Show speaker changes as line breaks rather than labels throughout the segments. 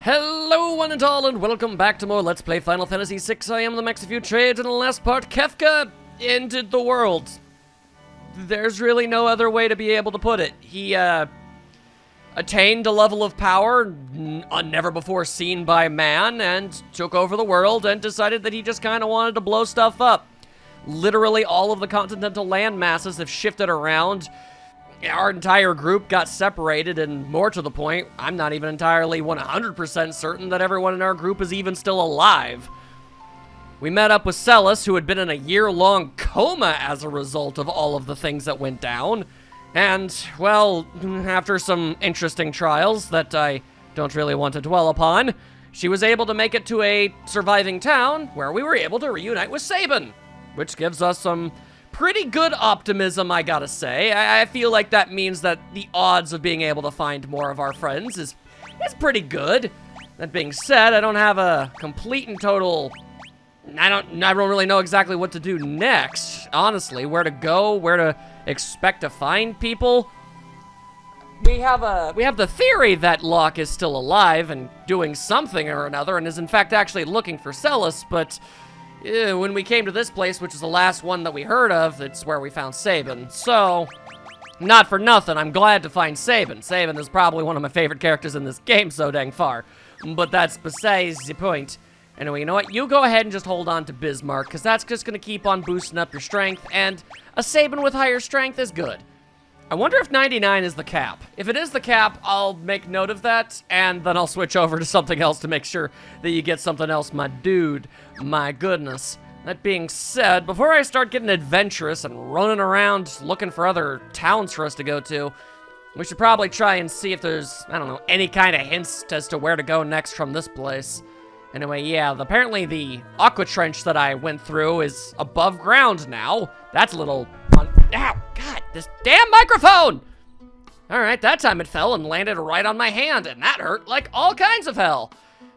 Hello one and all, and welcome back to more Let's Play Final Fantasy VI. I am the Max of you Trades, and in the last part, Kefka ended the world. There's really no other way to be able to put it. He, attained a level of power never before seen by man, and took over the world, and decided that he just kind of wanted to blow stuff up. Literally all of the continental land masses have shifted around. Our entire group got separated, and more to the point, I'm not even entirely 100% certain that everyone in our group is even still alive. We met up with Celis, who had been in a year-long coma as a result of all of the things that went down. And, well, after some interesting trials that I don't really want to dwell upon, she was able to make it to a surviving town where we were able to reunite with Sabin, which gives us some pretty good optimism, I gotta say. I feel like that means that the odds of being able to find more of our friends is pretty good. That being said, I don't have a complete and total... I don't really know exactly what to do next, honestly. Where to go, where to expect to find people. We have the theory that Locke is still alive and doing something or another, and is in fact actually looking for Celis, but when we came to this place, which is the last one that we heard of, it's where we found Sabin. So, not for nothing, I'm glad to find Sabin. Sabin is probably one of my favorite characters in this game so dang far. But that's besides the point. Anyway, you know what? You go ahead and just hold on to Bismarck, because that's just going to keep on boosting up your strength, and a Sabin with higher strength is good. I wonder if 99 is the cap. If it is the cap, I'll make note of that, and then I'll switch over to something else to make sure that you get something else, my dude. My goodness. That being said, before I start getting adventurous and running around looking for other towns for us to go to, we should probably try and see if there's, I don't know, any kind of hints as to where to go next from this place. Anyway, yeah, apparently the aqua trench that I went through is above ground now. That's a little... Ow! God, this damn microphone! Alright, that time it fell and landed right on my hand, and that hurt like all kinds of hell.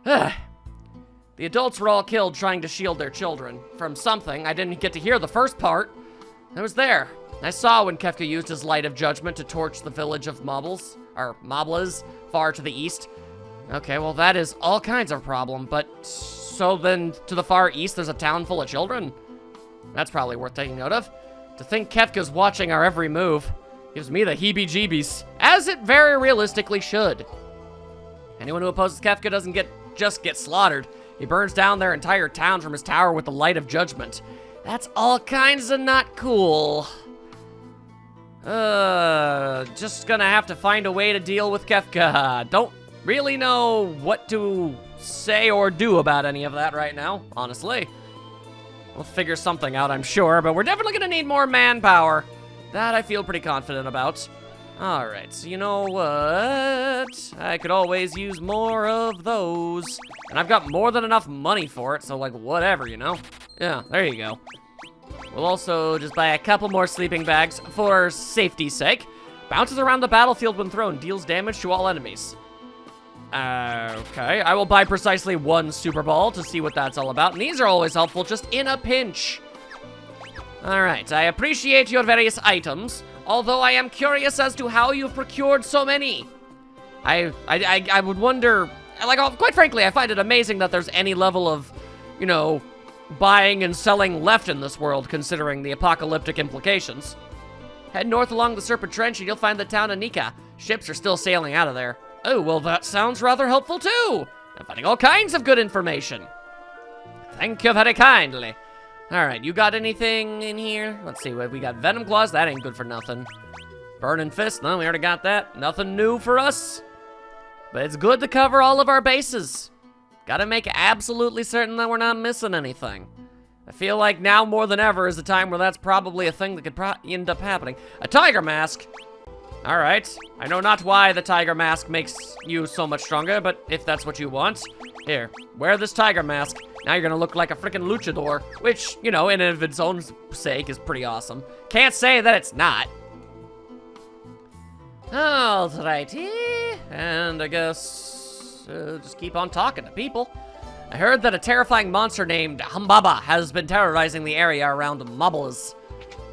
The adults were all killed trying to shield their children from something. I didn't get to hear the first part. I was there. I saw when Kefka used his light of judgment to torch the village of Mobliz, far to the east. Okay, well that is all kinds of problem, but so then to the far east there's a town full of children? That's probably worth taking note of. To think Kefka's watching our every move gives me the heebie-jeebies, as it very realistically should. Anyone who opposes Kefka doesn't just get slaughtered. He burns down their entire town from his tower with the light of judgment. That's all kinds of not cool. Just gonna have to find a way to deal with Kefka. Don't really know what to say or do about any of that right now, honestly. We'll figure something out, I'm sure, but we're definitely gonna need more manpower. That I feel pretty confident about. Alright, so you know what? I could always use more of those. And I've got more than enough money for it, so like whatever, you know? Yeah, there you go. We'll also just buy a couple more sleeping bags for safety's sake. Bounces around the battlefield when thrown, deals damage to all enemies. Okay, I will buy precisely one Super Ball to see what that's all about, and these are always helpful just in a pinch. Alright, I appreciate your various items, although I am curious as to how you've procured so many. I would wonder, like, quite frankly, I find it amazing that there's any level of, you know, buying and selling left in this world, considering the apocalyptic implications. Head north along the Serpent Trench and you'll find the town of Nika. Ships are still sailing out of there. Oh, well, that sounds rather helpful, too. I'm finding all kinds of good information. Thank you very kindly. All right, you got anything in here? Let's see, we got Venom Claws. That ain't good for nothing. Burning Fist. No, we already got that. Nothing new for us. But it's good to cover all of our bases. Gotta make absolutely certain that we're not missing anything. I feel like now more than ever is the time where that's probably a thing that could end up happening. A tiger mask. Alright, I know not why the tiger mask makes you so much stronger, but if that's what you want, here, wear this tiger mask. Now you're gonna look like a freaking luchador, which, you know, in and of its own sake is pretty awesome. Can't say that it's not. Alrighty, and I guess, just keep on talking to people. I heard that a terrifying monster named Humbaba has been terrorizing the area around Mobliz.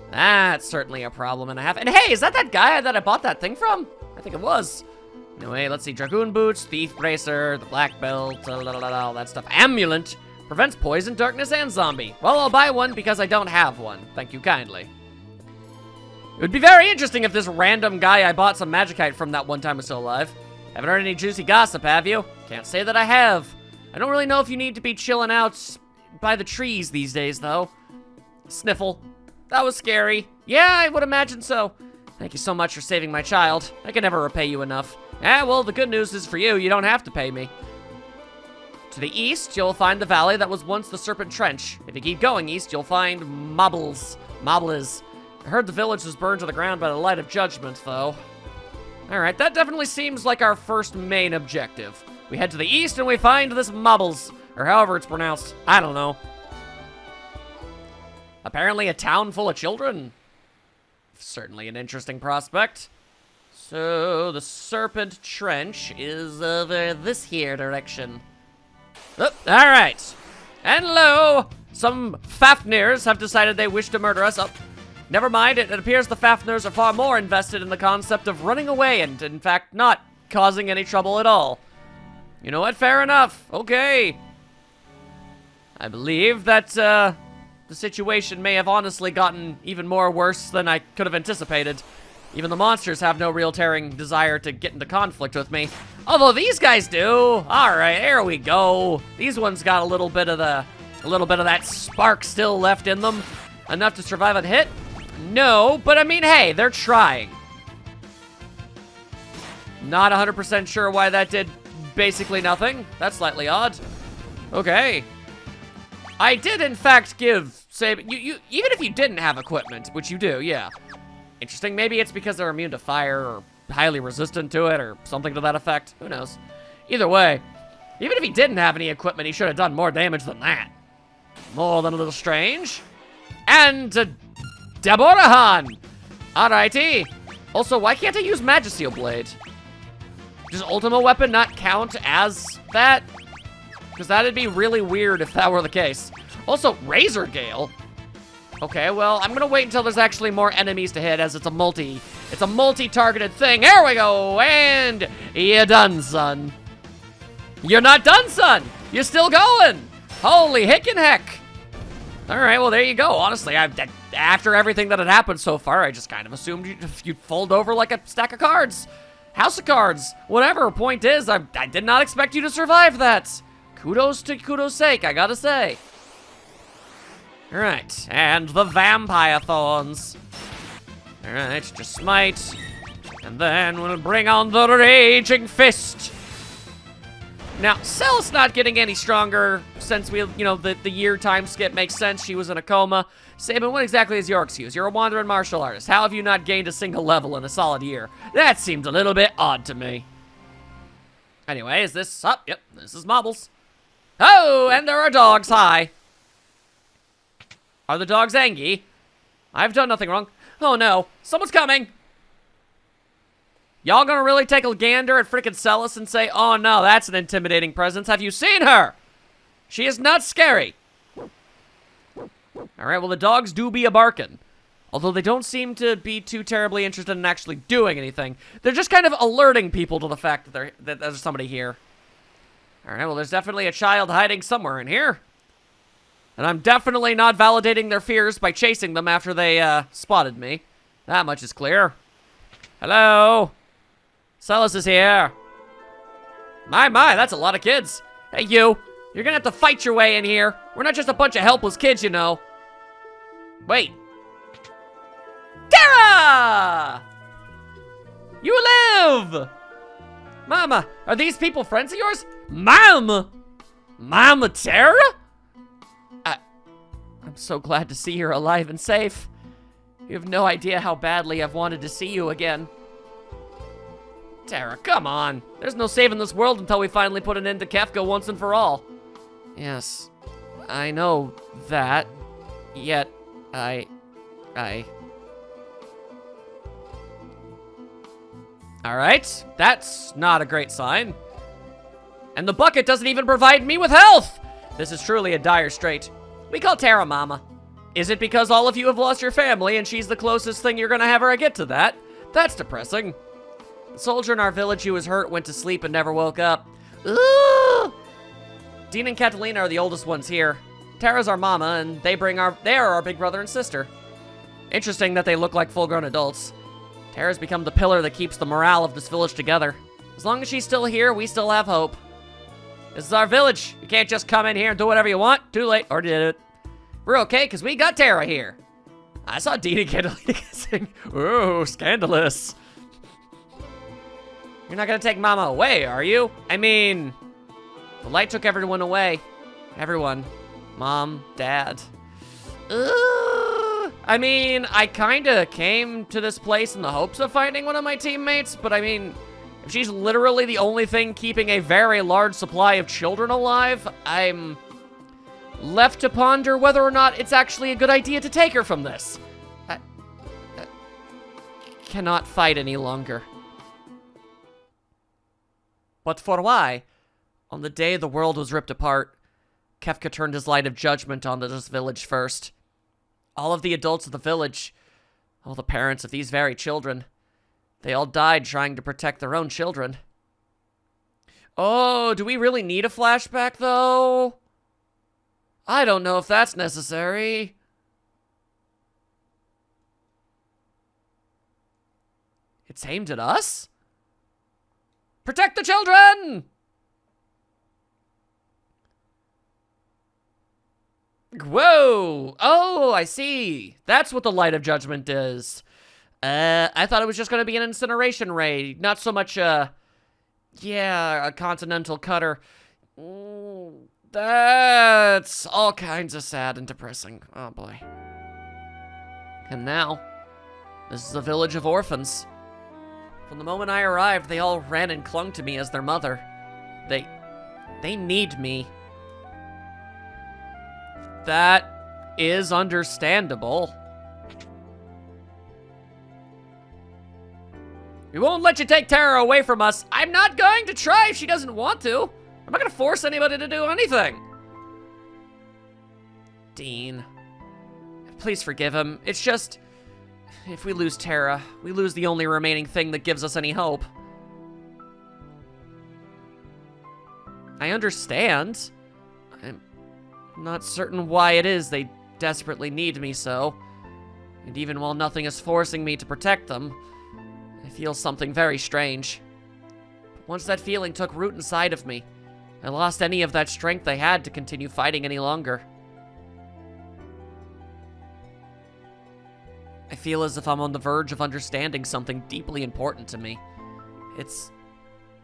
That's certainly a problem and a half. And hey, is that guy that I bought that thing from? I think it was. Anyway, let's see. Dragoon Boots, Thief Bracer, the Black Belt, all that stuff. Amulet. Prevents poison, darkness, and zombie. Well, I'll buy one because I don't have one. Thank you kindly. It would be very interesting if this random guy I bought some Magikite from that one time was still alive. Haven't heard any juicy gossip, have you? Can't say that I have. I don't really know if you need to be chilling out by the trees these days, though. Sniffle. That was scary. Yeah, I would imagine so. Thank you so much for saving my child. I can never repay you enough. Well, the good news is for you, you don't have to pay me. To the east, you'll find the valley that was once the Serpent Trench. If you keep going east, you'll find Mobliz. I heard the village was burned to the ground by the light of judgment, though. Alright, that definitely seems like our first main objective. We head to the east and we find this Mobliz, or however it's pronounced. I don't know. Apparently a town full of children. Certainly an interesting prospect. So, the Serpent Trench is over this here direction. Oh, alright. And lo, some Fafnirs have decided they wish to murder us. Oh, never mind, it appears the Fafnirs are far more invested in the concept of running away and, in fact, not causing any trouble at all. You know what? Fair enough. Okay. I believe that, the situation may have honestly gotten even more worse than I could have anticipated. Even the monsters have no real tearing desire to get into conflict with me. Although these guys do. Alright, here we go. These ones got a little bit of that spark still left in them. Enough to survive a hit? No, but I mean, hey, they're trying. Not 100% sure why that did basically nothing. That's slightly odd. Okay. I did, in fact, you even if you didn't have equipment, which you do, yeah. Interesting, maybe it's because they're immune to fire or highly resistant to it or something to that effect. Who knows? Either way, even if he didn't have any equipment, he should have done more damage than that. More than a little strange. And Daborahan! Alrighty. Also, why can't I use Magisteel Blade? Does Ultima Weapon not count as that? Because that'd be really weird if that were the case. Also, Razor Gale. Okay, well, I'm gonna wait until there's actually more enemies to hit, as it's a multi-targeted thing. Here we go, and you're done, son. You're not done, son. You're still going. Holy hickin' heck. All right, well, there you go. Honestly, after everything that had happened so far, I just kind of assumed you'd fold over like a stack of cards. House of cards. Whatever, point is, I did not expect you to survive that. Kudos to kudos' sake, I gotta say. All right, and the Vampire Thorns. All right, just smite. And then we'll bring on the Raging Fist. Now, Cel's not getting any stronger since the year time skip makes sense. She was in a coma. Sabin, what exactly is your excuse? You're a wandering martial artist. How have you not gained a single level in a solid year? That seems a little bit odd to me. Anyway, is this up? Yep, this is Mobliz. Oh, and there are dogs. Hi. Are the dogs angry? I've done nothing wrong. Oh no, someone's coming. Y'all gonna really take a gander at frickin' Celis and say, oh no, that's an intimidating presence. Have you seen her? She is not scary. Alright, well the dogs do be a-barkin'. Although they don't seem to be too terribly interested in actually doing anything. They're just kind of alerting people to the fact that there's somebody here. Alright, well there's definitely a child hiding somewhere in here. And I'm definitely not validating their fears by chasing them after they, spotted me. That much is clear. Hello? Celis is here. My, that's a lot of kids. Hey, you. You're gonna have to fight your way in here. We're not just a bunch of helpless kids, you know. Wait. Terra! You live! Mama, are these people friends of yours? Mama! Mama Terra? I'm so glad to see you're alive and safe. You have no idea how badly I've wanted to see you again. Terra, come on. There's no saving this world until we finally put an end to Kefka once and for all. Yes, I know that. Yet, Alright, that's not a great sign. And the bucket doesn't even provide me with health! This is truly a dire strait. We call Terra Mama. Is it because all of you have lost your family and she's the closest thing you're gonna have her get to that? That's depressing. The soldier in our village who was hurt went to sleep and never woke up. Ooh! Dean and Catalina are the oldest ones here. Terra's our mama, and they are our big brother and sister. Interesting that they look like full-grown adults. Terra's become the pillar that keeps the morale of this village together. As long as she's still here, we still have hope. This is our village. You can't just come in here and do whatever you want. Too late. Already did it. We're okay, because we got Terra here. I saw Dean and Catalina kissing. Ooh, scandalous. You're not gonna take Mama away, are you? I mean, the light took everyone away. Everyone. Mom, Dad. I mean, I kinda came to this place in the hopes of finding one of my teammates, but I mean, if she's literally the only thing keeping a very large supply of children alive, I'm left to ponder whether or not it's actually a good idea to take her from this. I cannot fight any longer. But for why? On the day the world was ripped apart, Kefka turned his light of judgment onto this village first. All of the adults of the village, all the parents of these very children, they all died trying to protect their own children. Oh, do we really need a flashback, though? I don't know if that's necessary. It's aimed at us? Protect the children! Whoa! Oh, I see. That's what the light of judgment is. I thought it was just going to be an incineration ray. Not so much, yeah, a continental cutter. That's all kinds of sad and depressing. Oh, boy. And now, this is a village of orphans. From the moment I arrived, they all ran and clung to me as their mother. They need me. That is understandable. We won't let you take Terra away from us. I'm not going to try if she doesn't want to. I'm not going to force anybody to do anything. Dean, please forgive him. It's just, if we lose Terra, we lose the only remaining thing that gives us any hope. I understand. I'm not certain why it is they desperately need me so. And even while nothing is forcing me to protect them, I feel something very strange. But once that feeling took root inside of me, I lost any of that strength I had to continue fighting any longer. I feel as if I'm on the verge of understanding something deeply important to me. It's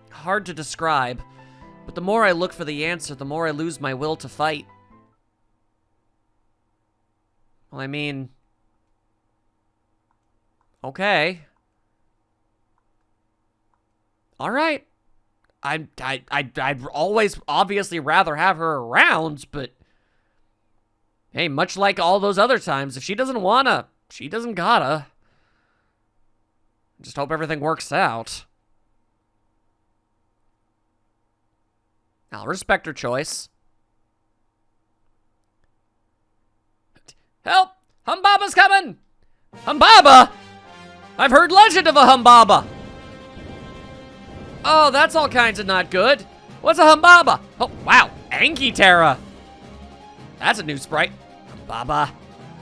hard to describe, but the more I look for the answer, the more I lose my will to fight. Well, I mean, okay. All right. I'd always obviously rather have her around, but hey, much like all those other times, if she doesn't wanna, she doesn't gotta. Just hope everything works out. I'll respect her choice. Help! Humbaba's coming! Humbaba? I've heard legend of a Humbaba. Oh, that's all kinds of not good. What's a Humbaba? Oh, wow. Anki Terra. That's a new sprite. Humbaba.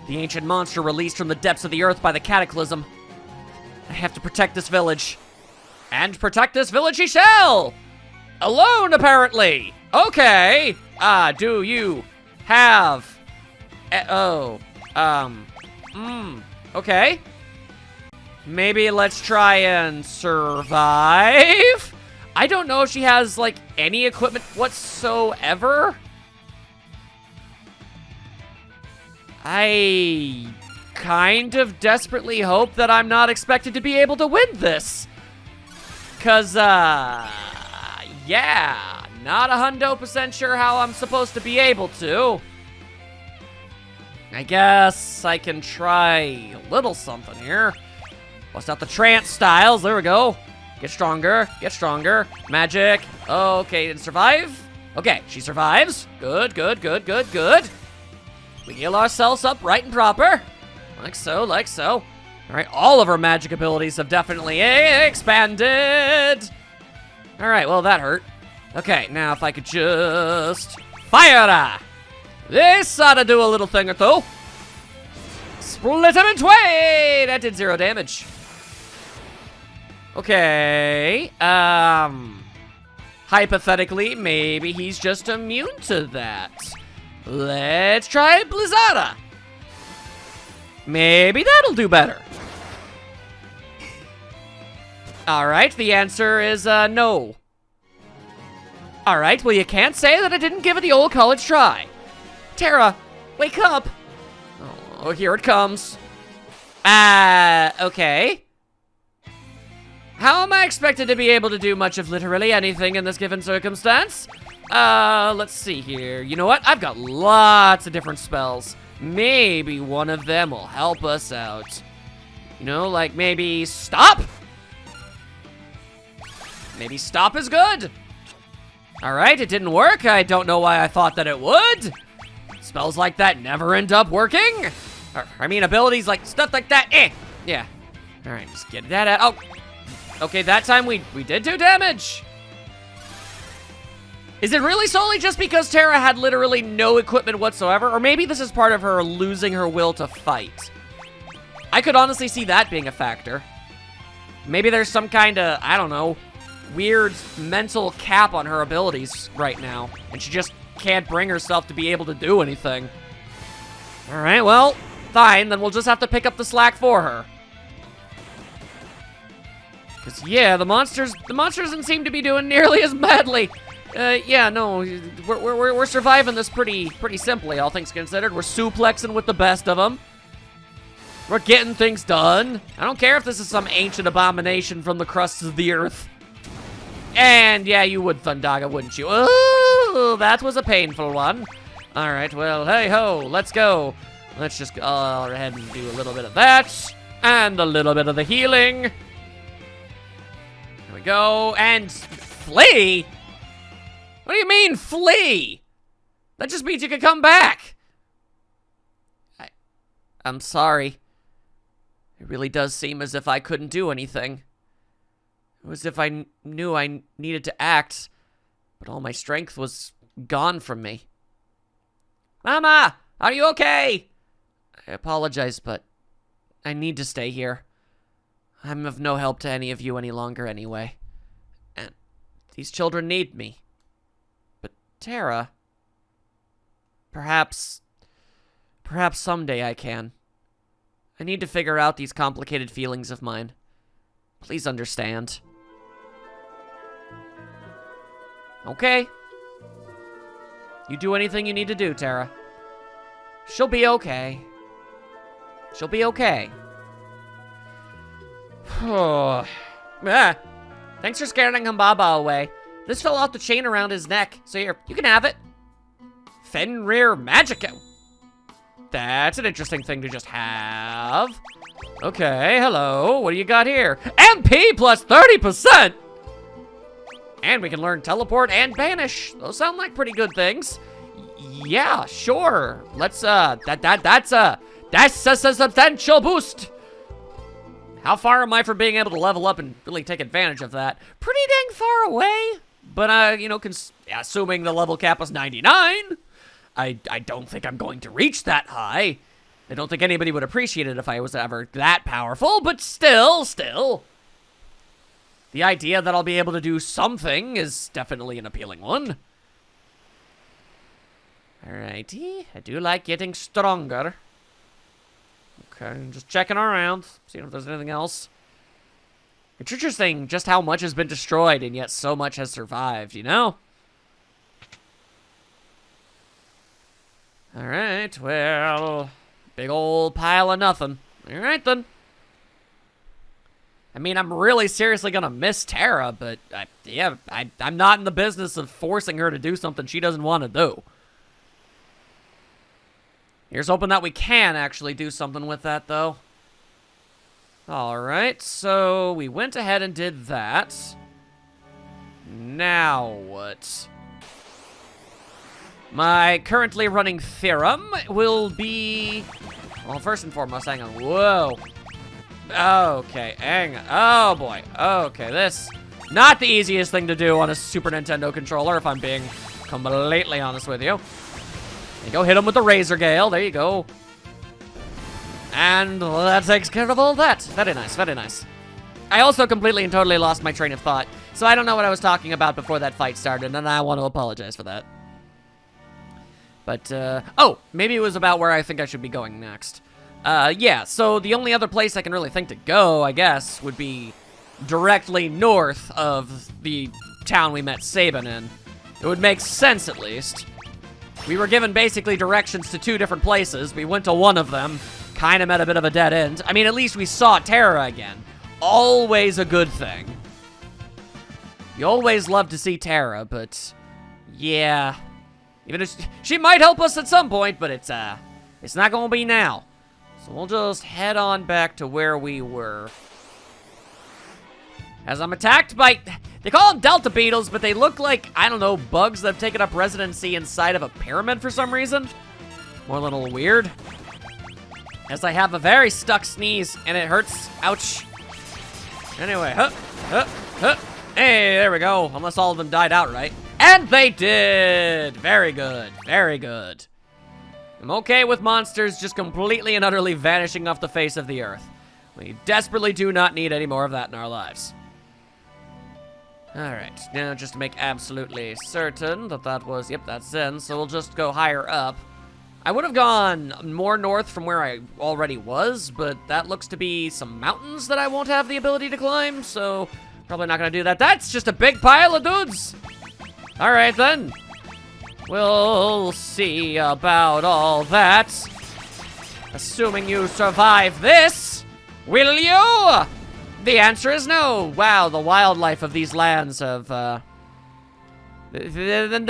The ancient monster released from the depths of the earth by the cataclysm. I have to protect this village. And protect this village he shall! Alone, apparently! Okay! Do you have... okay. Maybe let's try and survive? I don't know if she has, like, any equipment whatsoever. I kind of desperately hope that I'm not expected to be able to win this. 'Cause, yeah, not 100% sure how I'm supposed to be able to. I guess I can try a little something here. Bust out the trance styles, there we go. Get stronger, magic. Okay, and survive? Okay, she survives. Good, good, good, good, good. We heal ourselves up right and proper. Like so, like so. All right, all of her magic abilities have definitely expanded. All right, well, that hurt. Okay, now if I could just fire. This ought to do a little thing or two. Split him in twain. That did 0 damage. Okay, hypothetically, maybe he's just immune to that. Let's try Blizzada. Maybe that'll do better. All right, the answer is no. All right, well, you can't say that I didn't give it the old college try. Terra, wake up. Oh, here it comes. Okay. How am I expected to be able to do much of literally anything in this given circumstance? Let's see here. You know what? I've got lots of different spells. Maybe one of them will help us out. You know, like maybe stop? Maybe stop is good. All right, it didn't work. I don't know why I thought that it would. Spells like that never end up working. I mean, abilities like stuff like that, Yeah. All right, just get that out. Oh. Okay, that time we did do damage. Is it really solely just because Terra had literally no equipment whatsoever? Or maybe this is part of her losing her will to fight. I could honestly see that being a factor. Maybe there's some kind of, I don't know, weird mental cap on her abilities right now. And she just can't bring herself to be able to do anything. All right, well, fine. Then we'll just have to pick up the slack for her. Because, yeah, the monsters don't seem to be doing nearly as badly. Yeah, no, we're surviving this pretty simply, all things considered. We're suplexing with the best of them. We're getting things done. I don't care if this is some ancient abomination from the crusts of the earth. And, yeah, you would, Thundaga, wouldn't you? Oh, that was a painful one. All right, well, hey-ho, let's go. Let's just go ahead and do a little bit of that. And a little bit of the healing. There we go, and flee? What do you mean, flee? That just means you can come back. I'm sorry. It really does seem as if I couldn't do anything. It was as if I knew I needed to act, but all my strength was gone from me. Mama, are you okay? I apologize, but I need to stay here. I'm of no help to any of you any longer anyway. And these children need me. But Terra, perhaps someday I can. I need to figure out these complicated feelings of mine. Please understand. Okay. You do anything you need to do, Terra. She'll be okay. She'll be okay. Thanks for scaring Humbaba away. This fell off the chain around his neck. So here, you can have it. Fenrir Magico. That's an interesting thing to just have. Okay, hello. What do you got here? MP plus 30%! And we can learn Teleport and Banish. Those sound like pretty good things. Yeah, sure. Let's, that's a substantial boost. How far am I from being able to level up and really take advantage of that? Pretty dang far away. But, you know, assuming the level cap was 99, I don't think I'm going to reach that high. I don't think anybody would appreciate it if I was ever that powerful, but still. The idea that I'll be able to do something is definitely an appealing one. Alrighty, I do like getting stronger. Okay, just checking around, seeing if there's anything else. It's interesting just how much has been destroyed and yet so much has survived, you know? Alright, well, big old pile of nothing. Alright then. I mean, I'm really seriously gonna miss Terra, but I'm not in the business of forcing her to do something she doesn't want to do. Here's hoping that we can actually do something with that, though. Alright, so we went ahead and did that. Now what? My currently running theorem will be... Well, first and foremost, hang on. Whoa. Okay, hang on. Oh, boy. Okay, this... Not the easiest thing to do on a Super Nintendo controller, if I'm being completely honest with you. There you go, hit him with the Razor Gale. There you go. And that takes care of all that. Very nice, very nice. I also completely and totally lost my train of thought, so I don't know what I was talking about before that fight started, and I want to apologize for that. But, oh, maybe it was about where I think I should be going next. Yeah, so the only other place I can really think to go, I guess, would be directly north of the town we met Sabin in. It would make sense, at least. We were given basically directions to 2 different places. We went to one of them, kind of met a bit of a dead end. I mean, at least we saw Terra again. Always a good thing. You always love to see Terra, but yeah. Even if she might help us at some point, but it's not gonna be now. So we'll just head on back to where we were. As I'm attacked by, they call them Delta Beetles, but they look like, I don't know, bugs that have taken up residency inside of a pyramid for some reason. More a little weird. As I have a very stuck sneeze, and it hurts. Ouch. Anyway, hey, there we go. Unless all of them died outright. And they did! Very good, very good. I'm okay with monsters just completely and utterly vanishing off the face of the earth. We desperately do not need any more of that in our lives. Alright, now just to make absolutely certain that that was, yep, that's Zen, so we'll just go higher up. I would have gone more north from where I already was, but that looks to be some mountains that I won't have the ability to climb, so probably not gonna do that. That's just a big pile of dudes! Alright then. We'll see about all that. Assuming you survive this, will you? The answer is no. Wow, the wildlife of these lands have, they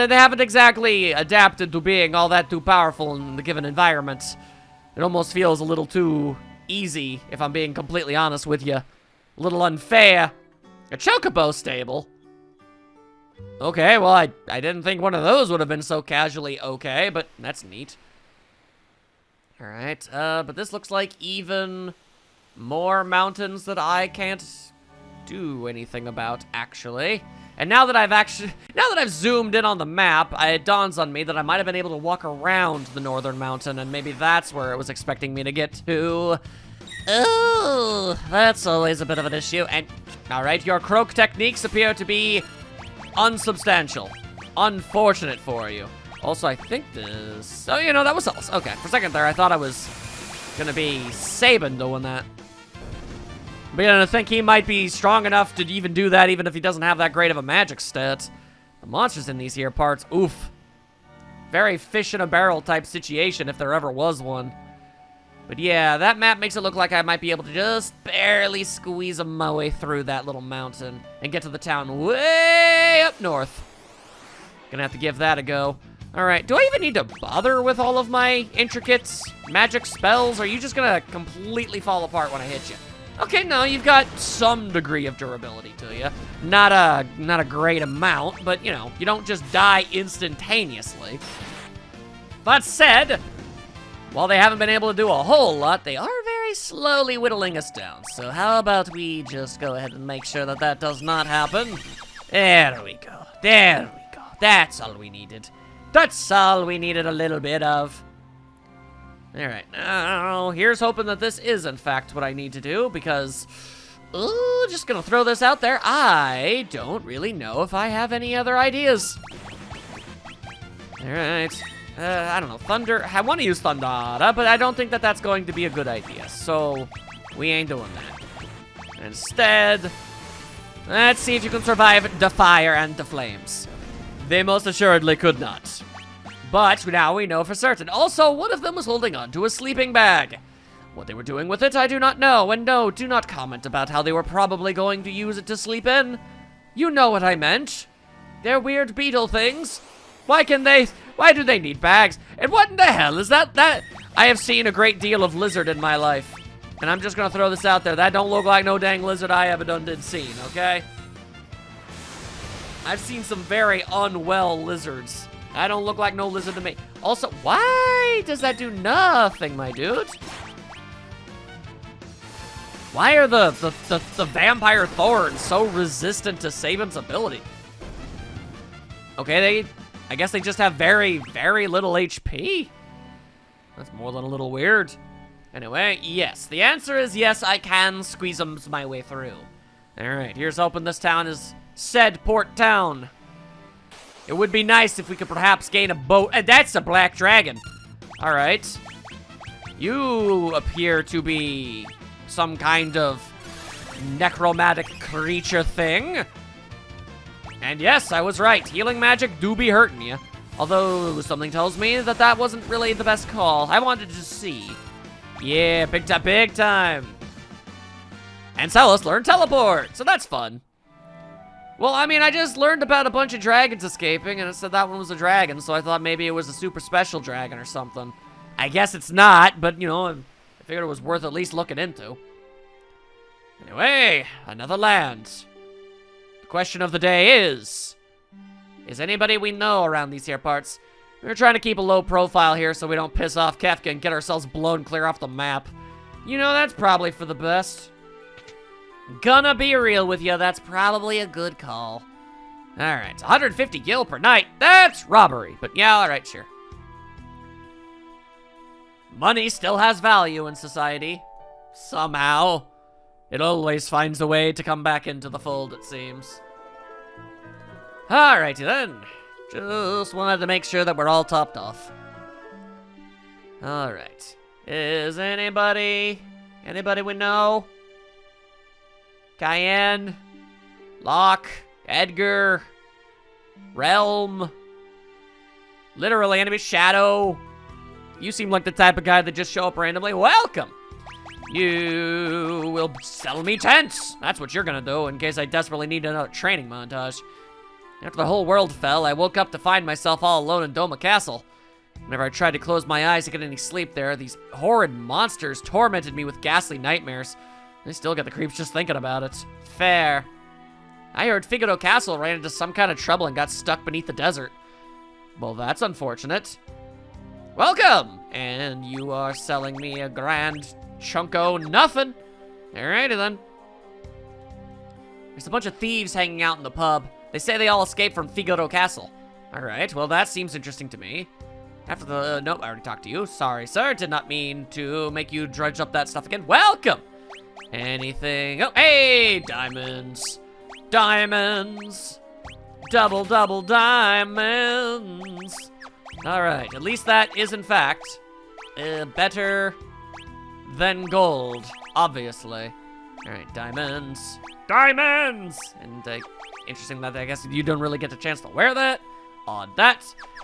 haven't exactly adapted to being all that too powerful in the given environment. It almost feels a little too easy, if I'm being completely honest with you. A little unfair. A chocobo stable? Okay, well, I didn't think one of those would have been so casually okay, but that's neat. Alright, but this looks like even more mountains that I can't do anything about, actually. And now that I've zoomed in on the map, it dawns on me that I might have been able to walk around the northern mountain, and maybe that's where it was expecting me to get to. Oh, that's always a bit of an issue. And, alright, your croak techniques appear to be unsubstantial. Unfortunate for you. Also, I think this... Oh, you know, that was... Okay, for a second there, I thought I was gonna be Sabin doing that. But I think he might be strong enough to even do that, even if he doesn't have that great of a magic stat. The monsters in these here parts, oof. Very fish in a barrel type situation, if there ever was one. But yeah, that map makes it look like I might be able to just barely squeeze my way through that little mountain and get to the town way up north. Gonna have to give that a go. Alright, do I even need to bother with all of my intricate magic spells, or are you just gonna completely fall apart when I hit you? Okay, no, you've got some degree of durability to you. Not a great amount, but, you know, you don't just die instantaneously. That said, while they haven't been able to do a whole lot, they are very slowly whittling us down. So how about we just go ahead and make sure that that does not happen? There we go. There we go. That's all we needed. That's all we needed a little bit of. Alright, now, here's hoping that this is, in fact, what I need to do, because, ooh, just gonna throw this out there, I don't really know if I have any other ideas. Alright, I don't know, Thunder, I want to use Thundara, but I don't think that that's going to be a good idea, so we ain't doing that. Instead, let's see if you can survive the fire and the flames. They most assuredly could not. But now we know for certain. Also, one of them was holding on to a sleeping bag. What they were doing with it, I do not know. And no, do not comment about how they were probably going to use it to sleep in. You know what I meant. They're weird beetle things. Why do they need bags? And what in the hell is that? I have seen a great deal of lizard in my life. And I'm just gonna throw this out there. That don't look like no dang lizard I ever done seen, okay? I've seen some very unwell lizards. I don't look like no lizard to me. Also, why does that do nothing, my dude? Why are the vampire thorns so resistant to Saban's ability? Okay, I guess they just have very, very little HP. That's more than a little weird. Anyway, yes. The answer is yes, I can squeeze them my way through. Alright, here's hoping this town is said port town. It would be nice if we could perhaps gain a boat. That's a black dragon. Alright. You appear to be some kind of necromantic creature thing. And yes, I was right. Healing magic do be hurting you. Although something tells me that that wasn't really the best call. I wanted to see. Yeah, big time, big time. And Celis learned teleport, so that's fun. Well, I mean, I just learned about a bunch of dragons escaping, and it said that one was a dragon, so I thought maybe it was a super special dragon or something. I guess it's not, but, you know, I figured it was worth at least looking into. Anyway, another land. The question of the day is anybody we know around these here parts? We're trying to keep a low profile here so we don't piss off Kefka and get ourselves blown clear off the map. You know, that's probably for the best. Gonna be real with you, that's probably a good call. Alright, 150 gil per night. That's robbery, but yeah, alright, sure. Money still has value in society. Somehow. It always finds a way to come back into the fold, it seems. Alrighty then. Just wanted to make sure that we're all topped off. Alright. Is anybody we know? Cayenne? Locke? Edgar? Realm? Literally enemy Shadow? You seem like the type of guy that just show up randomly. Welcome! You will sell me tents. That's what you're gonna do in case I desperately need another training montage. After the whole world fell, I woke up to find myself all alone in Doma Castle. Whenever I tried to close my eyes to get any sleep there, these horrid monsters tormented me with ghastly nightmares. I still get the creeps just thinking about it. Fair. I heard Figaro Castle ran into some kind of trouble and got stuck beneath the desert. Well, that's unfortunate. Welcome! And you are selling me a grand chunko nothing. Alrighty then. There's a bunch of thieves hanging out in the pub. They say they all escaped from Figaro Castle. Alright, well that seems interesting to me. After the... nope, I already talked to you. Sorry, sir. Did not mean to make you drudge up that stuff again. Welcome! Anything... oh, hey! Diamonds. Diamonds. Double diamonds. Alright, at least that is in fact better than gold, obviously. Alright, diamonds. Diamonds! And interesting that I guess you don't really get a chance to wear that. Odd that.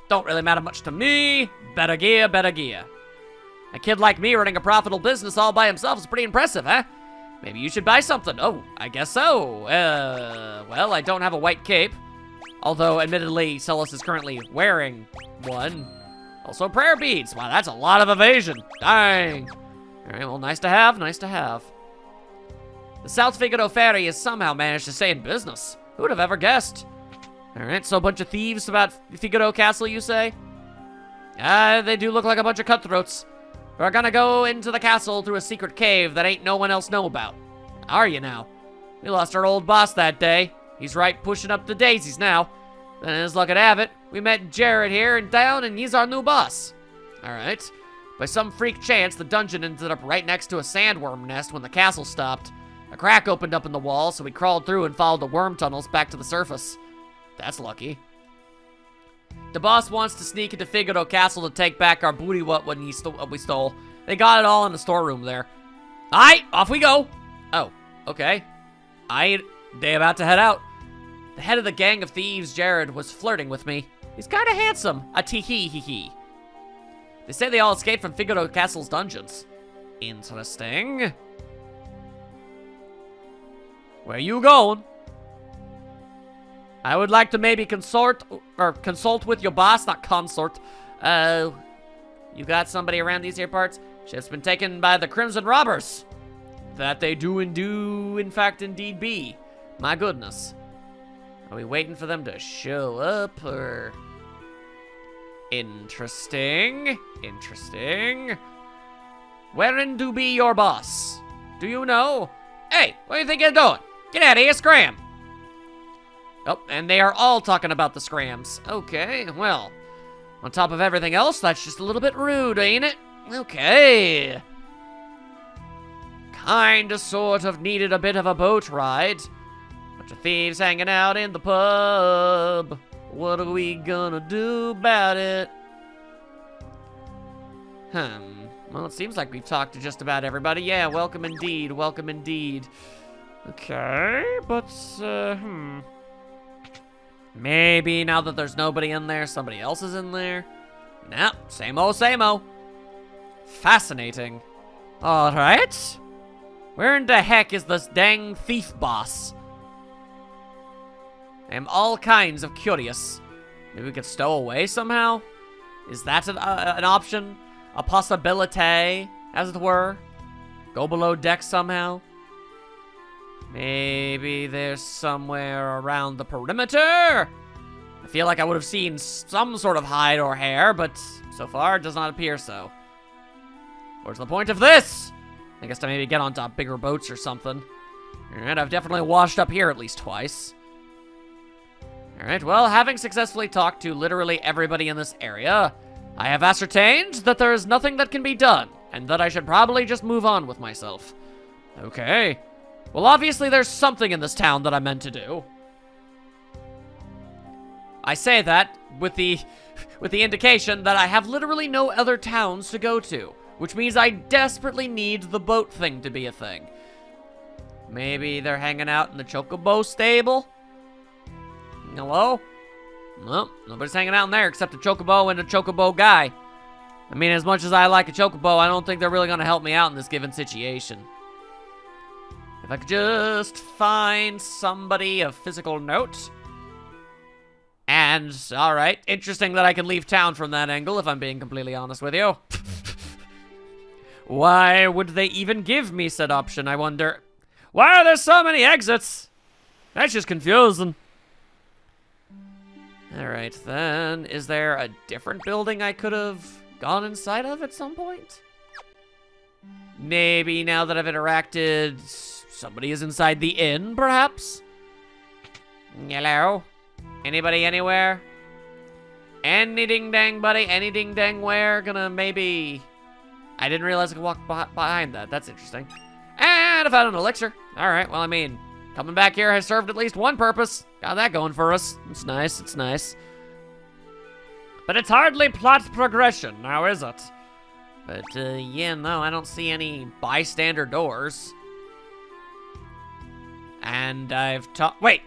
Don't really matter much to me. Better gear, better gear. A kid like me running a profitable business all by himself is pretty impressive, huh? Maybe you should buy something. Oh, I guess so. Well, I don't have a white cape. Although, admittedly, Celis is currently wearing one. Also, prayer beads. Wow, that's a lot of evasion. Dang. Alright, well, nice to have, nice to have. The South Figaro Ferry has somehow managed to stay in business. Who would have ever guessed? Alright, so a bunch of thieves about Figaro Castle, you say? They do look like a bunch of cutthroats. We're gonna go into the castle through a secret cave that ain't no one else know about. Are you now? We lost our old boss that day. He's right pushing up the daisies now. And as luck would have it, we met Jared here in town and he's our new boss. Alright. By some freak chance, the dungeon ended up right next to a sandworm nest when the castle stopped. A crack opened up in the wall, so we crawled through and followed the worm tunnels back to the surface. That's lucky. The boss wants to sneak into Figaro Castle to take back our booty what we stole. They got it all in the storeroom there. Alright, off we go. Oh, okay. They about to head out. The head of the gang of thieves, Jared, was flirting with me. He's kinda handsome. A tee-hee-hee-hee. They say they all escaped from Figaro Castle's dungeons. Interesting. Where you going? I would like to maybe consult with your boss, not consort. You got somebody around these here parts? Ship's been taken by the Crimson Robbers. That they do in fact indeed be. My goodness. Are we waiting for them to show up, or... Interesting. Interesting. Wherein do be your boss? Do you know? Hey, what do you think you're doing? Get out of here, scram! Oh, and they are all talking about the scrams. Okay, well, on top of everything else, that's just a little bit rude, ain't it? Okay. Kinda sort of needed a bit of a boat ride. Bunch of thieves hanging out in the pub. What are we gonna do about it? Well, it seems like we've talked to just about everybody. Yeah, welcome indeed, welcome indeed. Okay, but, maybe now that there's nobody in there, somebody else is in there? Nah, same old, same old. Fascinating. Alright. Where in the heck is this dang thief boss? I am all kinds of curious. Maybe we could stow away somehow? Is that an option? A possibility, as it were? Go below deck somehow? Maybe there's somewhere around the perimeter? I feel like I would have seen some sort of hide or hair, but so far it does not appear so. What's the point of this? I guess to maybe get on top bigger boats or something. Alright, I've definitely washed up here at least twice. Alright, well, having successfully talked to literally everybody in this area, I have ascertained that there is nothing that can be done, and that I should probably just move on with myself. Okay. Well, obviously there's something in this town that I meant to do. I say that with the indication that I have literally no other towns to go to, which means I desperately need the boat thing to be a thing. Maybe they're hanging out in the Chocobo stable? Hello? Well, nobody's hanging out in there except a Chocobo and a Chocobo guy. I mean, as much as I like a Chocobo, I don't think they're really going to help me out in this given situation. If I could just find somebody of physical note. And, alright, interesting that I can leave town from that angle, if I'm being completely honest with you. Why would they even give me said option, I wonder? Why are there so many exits? That's just confusing. Alright, then, is there a different building I could have gone inside of at some point? Maybe now that I've interacted, somebody is inside the inn, perhaps? Hello? Anybody anywhere? Any ding-dang, buddy? Any ding-dang where? Gonna maybe... I didn't realize I could walk behind that. That's interesting. And I found an elixir. Alright, well, I mean, coming back here has served at least one purpose. Got that going for us. It's nice, it's nice. But it's hardly plot progression, now is it? But, yeah, no, I don't see any bystander doors. And I've wait!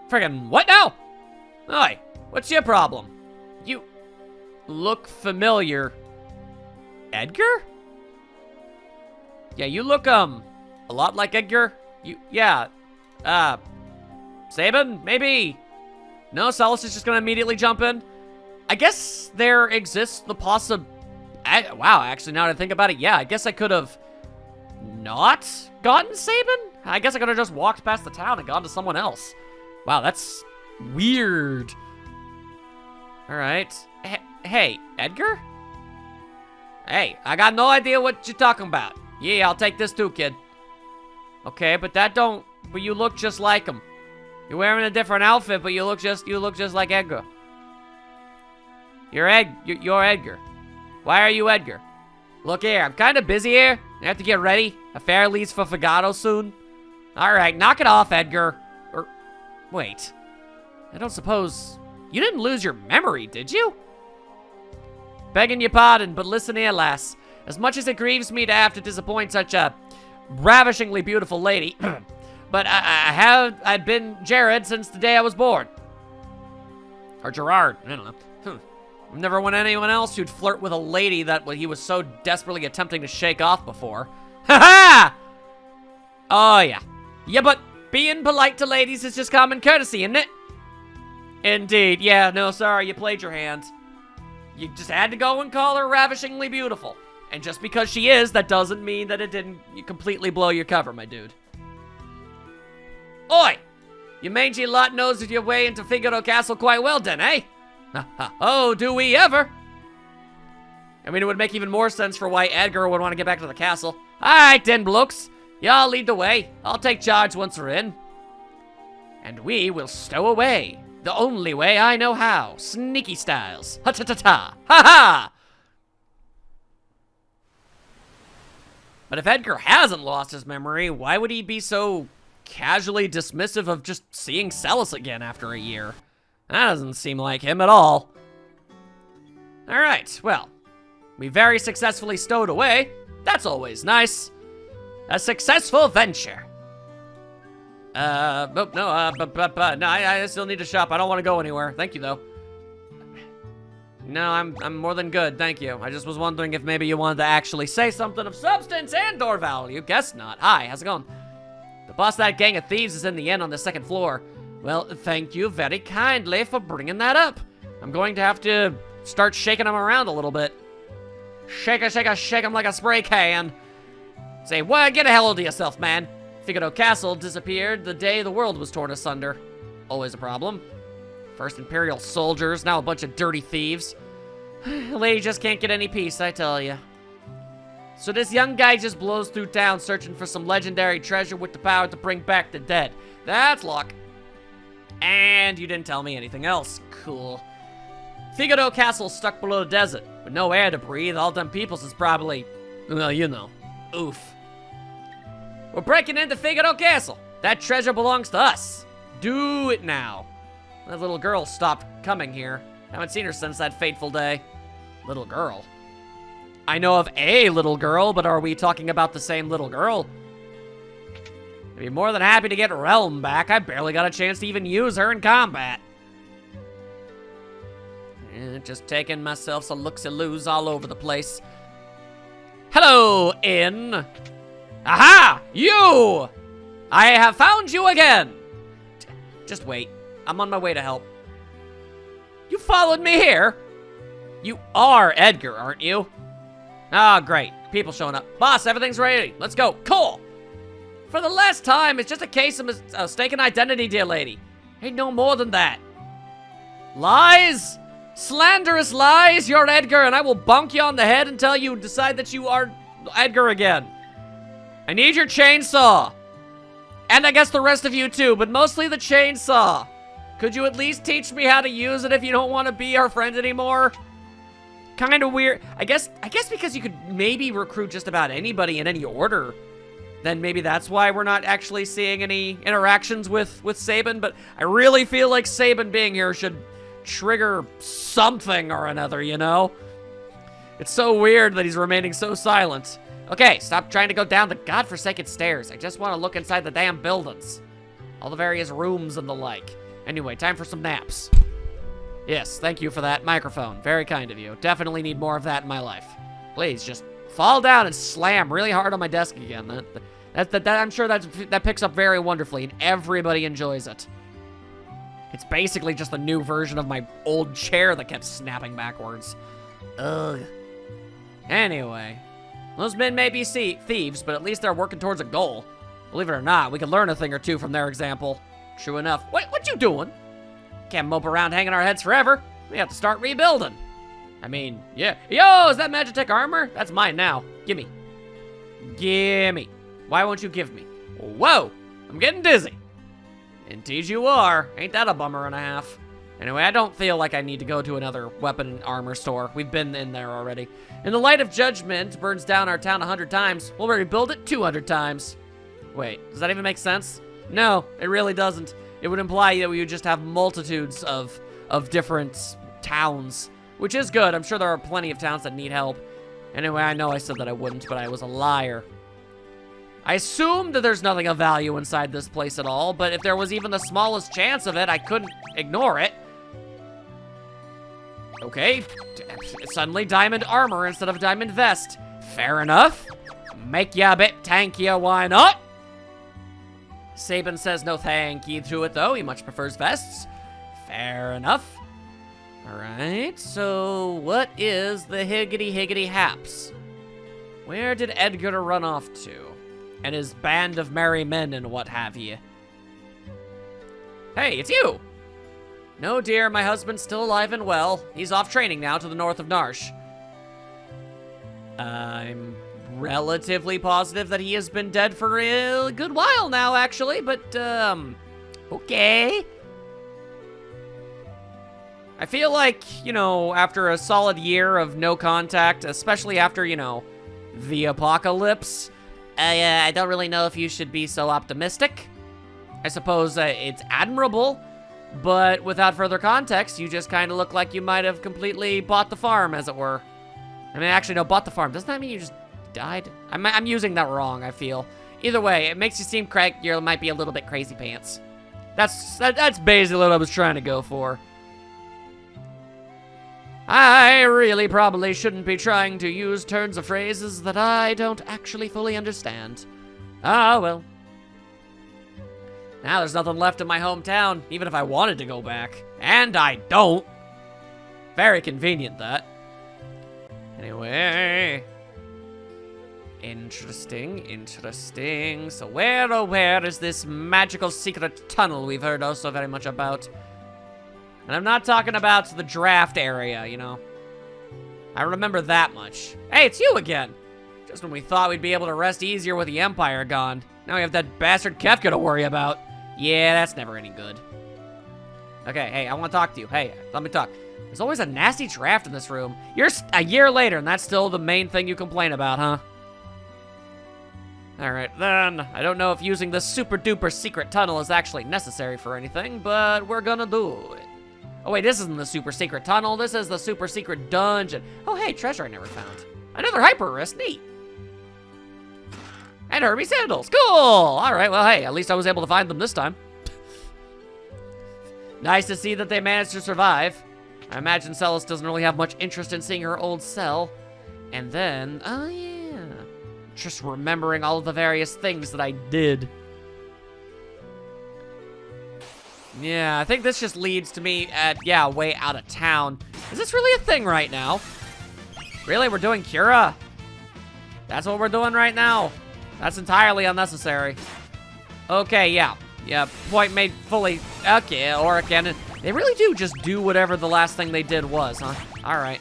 Friggin' what now? Oi, what's your problem? You look familiar. Edgar? Yeah, you look, a lot like Edgar. Yeah. Sabin, maybe? No, Solus is just gonna immediately jump in. I guess there exists the wow, actually, now that I think about it, yeah, I guess I could have not gotten Sabin? I guess I could have just walked past the town and gone to someone else. Wow, that's weird. Alright. Hey, Edgar? Hey, I got no idea what you're talking about. Yeah, I'll take this too, kid. Okay, but but you look just like him. You're wearing a different outfit, but you look just like Edgar. You're Edgar. Why are you Edgar? Look here, I'm kind of busy here. I have to get ready. A fair leaves for Figaro soon. Alright, knock it off, Edgar. Or, wait. I don't suppose... You didn't lose your memory, did you? Begging your pardon, but listen here, lass. As much as it grieves me to have to disappoint such a ravishingly beautiful lady, but I've been Jared since the day I was born. Or Gerard, I don't know. I've never known anyone else who'd flirt with a lady that he was so desperately attempting to shake off before. Ha-ha! Oh, yeah. Yeah, but being polite to ladies is just common courtesy, isn't it? Indeed. Yeah, no, sorry, you played your hand. You just had to go and call her ravishingly beautiful. And just because she is, that doesn't mean that it didn't completely blow your cover, my dude. Oi! You mangy lot knows your way into Figaro Castle quite well then, eh? Oh, do we ever? I mean, it would make even more sense for why Edgar would want to get back to the castle. Alright then, blokes. Y'all lead the way. I'll take charge once we're in. And we will stow away. The only way I know how. Sneaky styles. Ha-ta-ta-ta. Ha-ha! But if Edgar hasn't lost his memory, why would he be so casually dismissive of just seeing Celis again after a year? That doesn't seem like him at all. Alright, well. We very successfully stowed away. That's always nice. A successful venture. No, I still need to shop. I don't want to go anywhere. Thank you, though. No, I'm more than good, thank you. I just was wondering if maybe you wanted to actually say something of substance and or value. Guess not. Hi, how's it going? The boss of that gang of thieves is in the inn on the second floor. Well, thank you very kindly for bringing that up. I'm going to have to start shaking him around a little bit. Shake him like a spray can. Say, what? Get a hell to yourself, man. Figaro Castle disappeared the day the world was torn asunder. Always a problem. First Imperial soldiers, now a bunch of dirty thieves. The lady just can't get any peace, I tell ya. So this young guy just blows through town searching for some legendary treasure with the power to bring back the dead. That's luck. And you didn't tell me anything else. Cool. Figaro Castle's stuck below the desert, with no air to breathe. All them peoples is probably, well, you know, oof. We're breaking into Figaro Castle. That treasure belongs to us. Do it now. That little girl stopped coming here. Haven't seen her since that fateful day. Little girl? I know of a little girl, but are we talking about the same little girl? I'd be more than happy to get Realm back. I barely got a chance to even use her in combat. Just taking myself some looks-a-loos all over the place. Hello, inn. Aha! You! I have found you again! Just wait. I'm on my way to help. You followed me here? You are Edgar, aren't you? Ah, great. People showing up. Boss, everything's ready. Let's go. Cool! For the last time, it's just a case of mistaken identity, dear lady. Ain't no more than that. Lies? Slanderous lies? You're Edgar, and I will bonk you on the head until you decide that you are Edgar again. I need your chainsaw. And I guess the rest of you too, but mostly the chainsaw. Could you at least teach me how to use it if you don't want to be our friend anymore? Kind of weird. I guess because you could maybe recruit just about anybody in any order. Then maybe that's why we're not actually seeing any interactions with Sabin, but I really feel like Sabin being here should trigger something or another, you know? It's so weird that he's remaining so silent. Okay, stop trying to go down the godforsaken stairs. I just want to look inside the damn buildings. All the various rooms and the like. Anyway, time for some naps. Yes, thank you for that microphone. Very kind of you. Definitely need more of that in my life. Please, just fall down and slam really hard on my desk again. I'm sure that picks up very wonderfully, and everybody enjoys it. It's basically just a new version of my old chair that kept snapping backwards. Ugh. Anyway. Those men may be thieves, but at least they're working towards a goal. Believe it or not, we can learn a thing or two from their example. True enough. Wait, what you doing? Can't mope around hanging our heads forever. We have to start rebuilding. I mean, yeah. Yo, is that Magitech armor? That's mine now. Gimme. Gimme. Why won't you give me? Whoa, I'm getting dizzy. Indeed you are. Ain't that a bummer and a half? Anyway, I don't feel like I need to go to another weapon and armor store. We've been in there already. In the light of judgment burns down our town 100 times. We'll rebuild it 200 times. Wait, does that even make sense? No, it really doesn't. It would imply that we would just have multitudes of different towns, which is good. I'm sure there are plenty of towns that need help. Anyway, I know I said that I wouldn't, but I was a liar. I assumed that there's nothing of value inside this place at all, but if there was even the smallest chance of it, I couldn't ignore it. Okay, suddenly diamond armor instead of diamond vest. Fair enough. Make ya a bit tankier, why not? Sabin says no thank you to it, though. He much prefers vests. Fair enough. Alright, so what is the higgity haps? Where did Edgar run off to? And his band of merry men and what have ye? Hey, it's you! No, dear, my husband's still alive and well. He's off training now to the north of Narsh. I'm relatively positive that he has been dead for a good while now, actually, but, okay. I feel like, you know, after a solid year of no contact, especially after, you know, the apocalypse, I don't really know if you should be so optimistic. I suppose it's admirable, but without further context, you just kind of look like you might have completely bought the farm, as it were. I mean, actually, no, bought the farm. Doesn't that mean you just died? I'm using that wrong, I feel. Either way, it makes you seem you might be a little bit crazy pants. That's basically what I was trying to go for. I really probably shouldn't be trying to use turns of phrases that I don't actually fully understand. Ah, well. Now there's nothing left in my hometown, even if I wanted to go back. And I don't. Very convenient, that. Anyway. Interesting. So where is this magical secret tunnel we've heard oh so very much about? And I'm not talking about the draft area, you know. I remember that much. Hey, it's you again! Just when we thought we'd be able to rest easier with the Empire gone. Now we have that bastard Kefka to worry about. Yeah, that's never any good. Okay, hey, I want to talk to you. Hey, let me talk. There's always a nasty draft in this room. You're a year later, and that's still the main thing you complain about, huh? Alright, then. I don't know if using this super-duper secret tunnel is actually necessary for anything, but we're gonna do it. Oh wait, this isn't the super secret tunnel, this is the super secret dungeon. Oh hey, treasure I never found. Another hyper wrist, neat. And Herbie sandals, cool! Alright, well hey, at least I was able to find them this time. Nice to see that they managed to survive. I imagine Celis doesn't really have much interest in seeing her old cell. And then, oh yeah, just remembering all of the various things that I did. Yeah, I think this just leads to me at, yeah, way out of town. Is this really a thing right now? Really, we're doing Cura? That's what we're doing right now? That's entirely unnecessary. Okay, yeah. Yeah, point made fully. Okay, or again, they really do just do whatever the last thing they did was, huh? All right.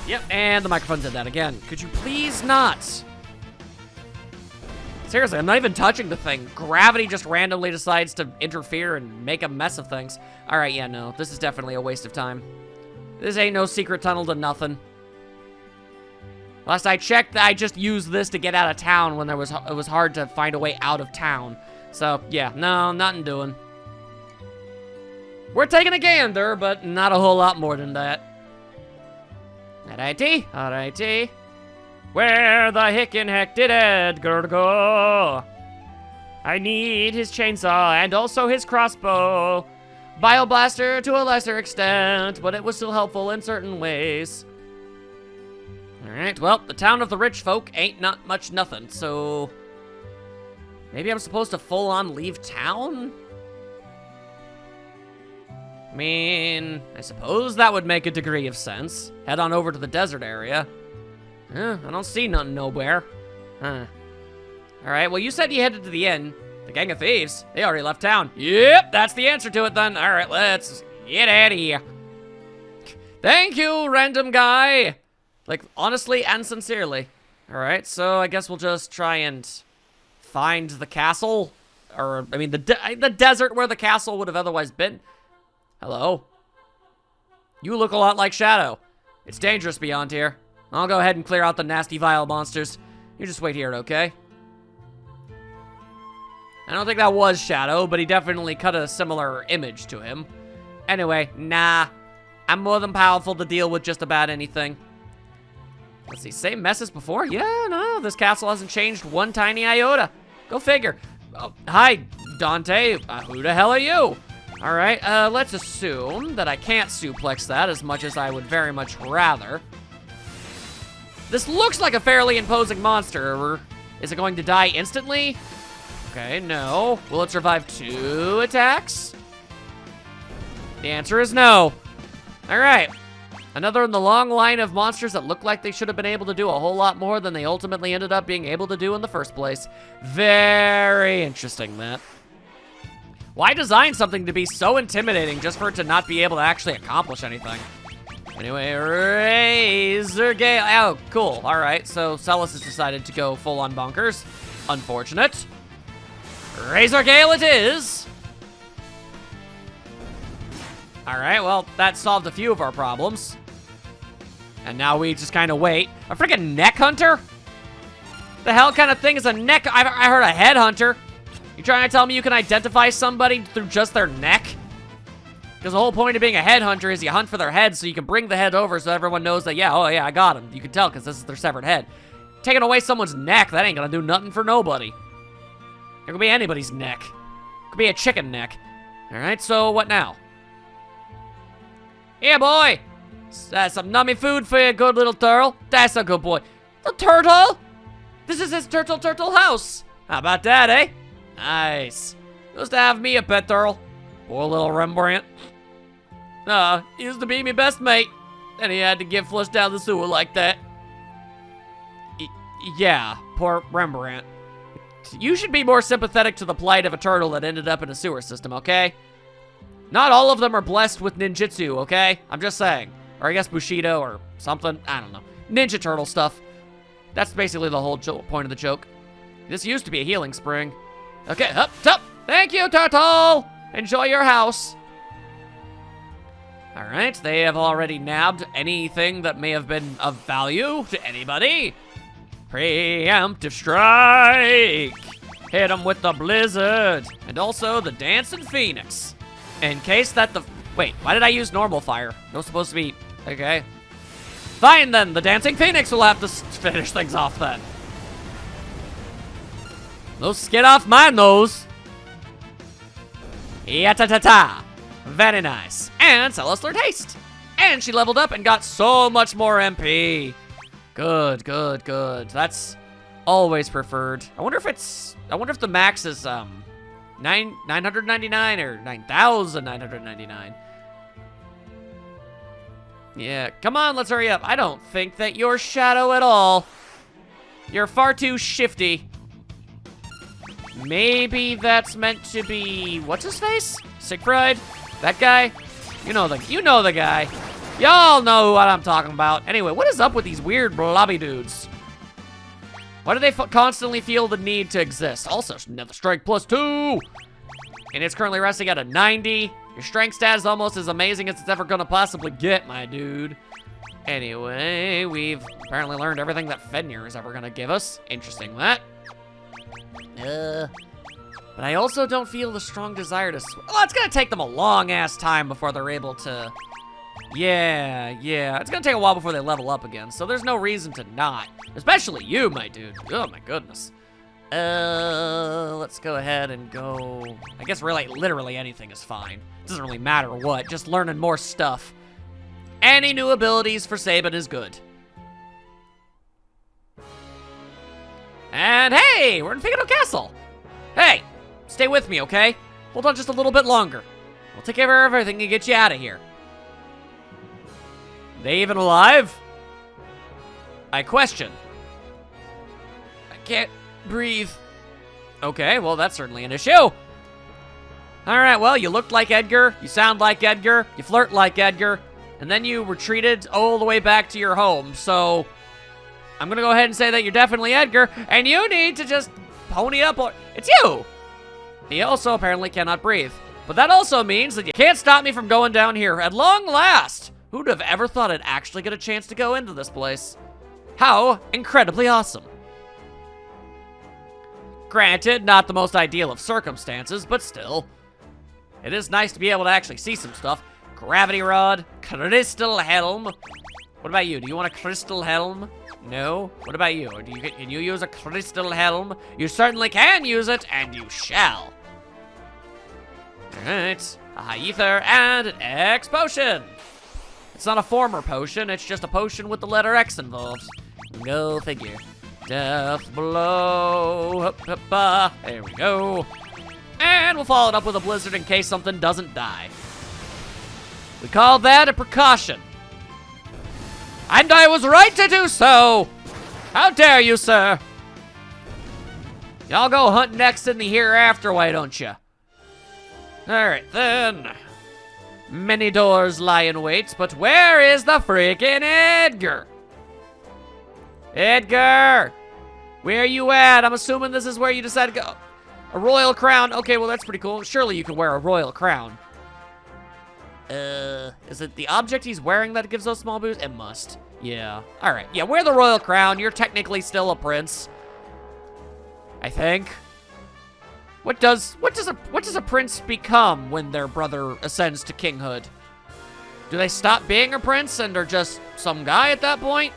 Yep, and the microphone did that again. Could you please not? Seriously, I'm not even touching the thing. Gravity just randomly decides to interfere and make a mess of things. All right, yeah, no, this is definitely a waste of time. This ain't no secret tunnel to nothing. Last I checked, I just used this to get out of town when it was hard to find a way out of town. So, yeah, no, nothing doing. We're taking a gander, but not a whole lot more than that. Alrighty. Where the heck did Edgar go? I need his chainsaw and also his crossbow. Bioblaster to a lesser extent, but it was still helpful in certain ways. Alright, well, the town of the rich folk ain't not much nothing, so... Maybe I'm supposed to full-on leave town? I mean, I suppose that would make a degree of sense. Head on over to the desert area. I don't see nothing nowhere. Huh. Alright, well, you said you headed to the inn. The gang of thieves, they already left town. Yep, that's the answer to it then. Alright, let's get out of here. Thank you, random guy. Like, honestly and sincerely. Alright, so I guess we'll just try and find the castle. Or, I mean, the desert where the castle would have otherwise been. Hello? You look a lot like Shadow. It's dangerous beyond here. I'll go ahead and clear out the nasty, vile monsters. You just wait here, okay? I don't think that was Shadow, but he definitely cut a similar image to him. Anyway, nah. I'm more than powerful to deal with just about anything. Let's see, same mess as before? Yeah, no, this castle hasn't changed one tiny iota. Go figure. Oh, hi, Dante. Who the hell are you? All right, let's assume that I can't suplex that as much as I would very much rather. This looks like a fairly imposing monster. Is it going to die instantly? Okay, no. Will it survive 2 attacks? The answer is no. All right. Another in the long line of monsters that look like they should have been able to do a whole lot more than they ultimately ended up being able to do in the first place. Very interesting, that. Why design something to be so intimidating just for it to not be able to actually accomplish anything? Anyway, Razor Gale. Oh, cool. All right, so Celis has decided to go full-on bonkers. Unfortunate. Razor Gale it is. All right, well, that solved a few of our problems. And now we just kind of wait. A freaking neck hunter? The hell kind of thing is a neck? I heard a headhunter. You trying to tell me you can identify somebody through just their neck? Because the whole point of being a headhunter is you hunt for their head so you can bring the head over so everyone knows that, yeah, oh yeah, I got him. You can tell because this is their severed head. Taking away someone's neck, that ain't gonna do nothing for nobody. It could be anybody's neck. It could be a chicken neck. All right, so what now? Yeah, boy. That's some nummy food for you, good little turtle. That's a good boy. The turtle? This is his turtle house. How about that, eh? Nice. Used to have me a pet turtle. Poor little Rembrandt. He used to be my best mate. And he had to get flushed down the sewer like that. Yeah, poor Rembrandt. You should be more sympathetic to the plight of a turtle that ended up in a sewer system, okay? Not all of them are blessed with ninjutsu, okay? I'm just saying. Or I guess Bushido or something. I don't know. Ninja turtle stuff. That's basically the whole point of the joke. This used to be a healing spring. Okay, up. Thank you, turtle. Enjoy your house. All right, they have already nabbed anything that may have been of value to anybody. Preemptive strike. Hit them with the blizzard. And also the dancing phoenix. In case that the... Wait, why did I use normal fire? It was supposed to be... Okay. Fine, then. The dancing phoenix will have to finish things off, then. No skid off my nose. Ya-ta-ta-ta. Very nice. And Celis learned haste. And she leveled up and got so much more MP. Good. That's always preferred. I wonder if the max is, 999 or 9,999. Yeah, come on, let's hurry up. I don't think that you're Shadow at all. You're far too shifty. Maybe that's meant to be, what's his face? Siegfried? That guy? You know the guy. Y'all know what I'm talking about. Anyway, what is up with these weird blobby dudes? Why do they constantly feel the need to exist? Also, another strike +2. And it's currently resting at a 90. Your strength stat is almost as amazing as it's ever gonna possibly get, my dude. Anyway, we've apparently learned everything that Fenrir is ever gonna give us. Interesting, that. But I also don't feel the strong desire to well, it's gonna take them a long-ass time before they're able to... Yeah. It's gonna take a while before they level up again, so there's no reason to not. Especially you, my dude. Oh, my goodness. Let's go ahead and go... I guess really, literally anything is fine. It doesn't really matter what, just learning more stuff. Any new abilities for Sabin is good. And hey, we're in Figaro Castle. Hey, stay with me, okay? Hold on just a little bit longer. We'll take care of everything and get you out of here. They even alive? I question. I can't breathe. Okay, well, that's certainly an issue. All right, well, you looked like Edgar, you sound like Edgar, you flirt like Edgar, and then you retreated all the way back to your home, so I'm gonna go ahead and say that you're definitely Edgar, and you need to just pony up, or it's you! He also apparently cannot breathe, but that also means that you can't stop me from going down here at long last. Who'd have ever thought I'd actually get a chance to go into this place? How incredibly awesome. Granted, not the most ideal of circumstances, but still. It is nice to be able to actually see some stuff. Gravity rod, crystal helm. What about you? Do you want a crystal helm? No? What about you? Can you use a crystal helm? You certainly can use it, and you shall. Alright. A high ether and an X potion. It's not a former potion, it's just a potion with the letter X involved. Go figure. Death blow. There we go. And we'll follow it up with a blizzard in case something doesn't die. We call that a precaution. And I was right to do so! How dare you, sir? Y'all go hunt next in the hereafter, why don't you? Alright, then. Many doors lie in wait, but where is the freaking Edgar? Edgar! Where you at? I'm assuming this is where you decided to go. A royal crown. Okay, well, that's pretty cool. Surely you can wear a royal crown. Is it the object he's wearing that gives those small boosts? It must. Yeah. All right. Yeah, wear the royal crown. You're technically still a prince. I think. What does a prince become when their brother ascends to kinghood? Do they stop being a prince and are just some guy at that point?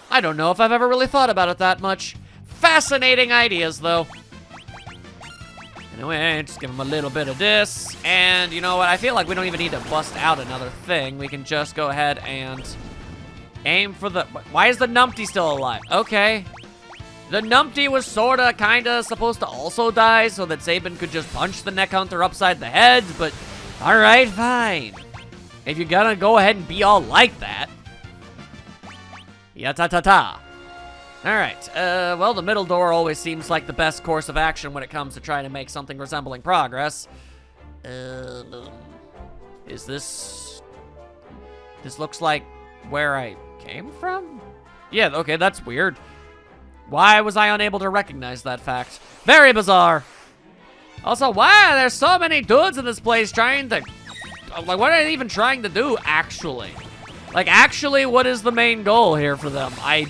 I don't know if I've ever really thought about it that much. Fascinating ideas, though. Anyway, just give him a little bit of this. And you know what? I feel like we don't even need to bust out another thing. We can just go ahead and aim for the... Why is the numpty still alive? Okay. The numpty was sorta, kinda supposed to also die so that Sabin could just punch the neck hunter upside the head, but alright, fine. If you're gonna go ahead and be all like that. Ya-ta-ta-ta. Alright, well, the middle door always seems like the best course of action when it comes to trying to make something resembling progress. Is this... This looks like where I came from? Yeah, okay, that's weird. Why was I unable to recognize that fact? Very bizarre. Also, why are there so many dudes in this place trying to... Like, what are they even trying to do, actually? Like, actually, what is the main goal here for them? I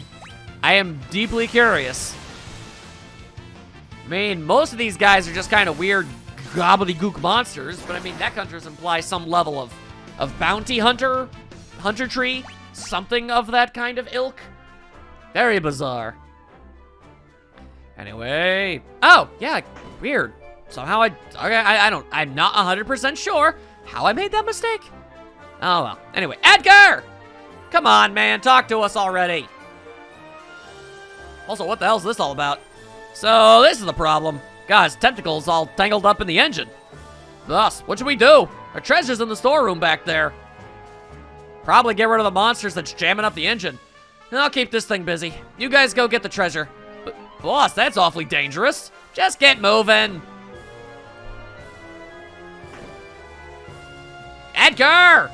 am deeply curious. I mean, most of these guys are just kind of weird gobbledygook monsters, but I mean, neck hunters imply some level of bounty hunter, hunter tree, something of that kind of ilk. Very bizarre. Anyway, oh, yeah, weird. Somehow I'm not 100% sure how I made that mistake. Oh, well. Anyway, Edgar! Come on, man, talk to us already. Also, what the hell is this all about? So, this is the problem. Guys, tentacles all tangled up in the engine. Thus, what should we do? Our treasure's in the storeroom back there. Probably get rid of the monsters that's jamming up the engine. I'll keep this thing busy. You guys go get the treasure. But, boss, that's awfully dangerous. Just get moving. Edgar!